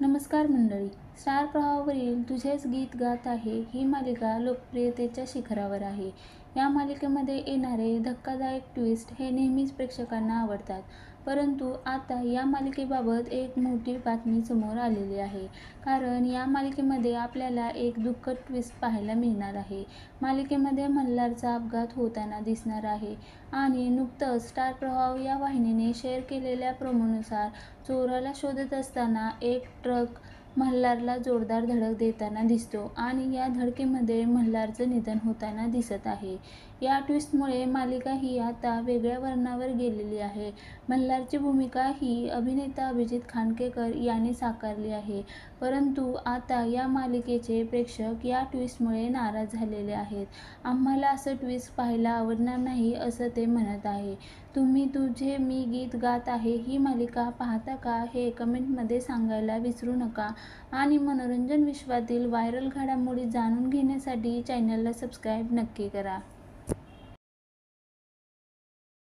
नमस्कार मंडळी. स्टार प्रवाहावरील तुझेच गीत गात आहे ही मालिका लोकप्रियतेच्या शिखरावर आहे. या मालिकेमध्ये येणारे धक्कादायक ट्विस्ट हे नेहमीच प्रेक्षकांना आवडतात. परंतु आता या मालिकेबाबत एक मोठी बातमी समोर आलेली आहे. कारण या मालिकेमध्ये आपल्याला एक दुःखद ट्विस्ट पाहायला मिळणार आहे. मालिकेमध्ये मल्हारचा अपघात होताना दिसणार आहे आणि नुकतंच स्टार प्रवाह या वाहिनीने शेअर केलेल्या प्रोमोनुसार चोराला शोधत असताना एक ट्रक मल्हारला जोरदार धडक देताना दिसतो आणि या धडकेमध्ये मल्हारचं निधन होताना दिसत आहे. या ट्विस्टमुळे मालिका ही आता वेगळ्या वळणावर गेलेली आहे. मल्हारची भूमिका ही अभिनेता अभिजित खांडकेकर याने साकारली आहे. परंतु आता या मालिकेचे प्रेक्षक या ट्विस्टमुळे नाराज झालेले आहेत. आम्हाला असं ट्विस्ट पाहायला आवडणार नाही असं ते म्हणत आहे. तुम्ही तुझे मी गीत गात आहे ही मालिका पाहता का हे कमेंटमध्ये सांगायला विसरू नका आणि मनोरंजन विश्वातील व्हायरल घडामोडी जाणून घेण्यासाठी चॅनलला सबस्क्राईब नक्की करा.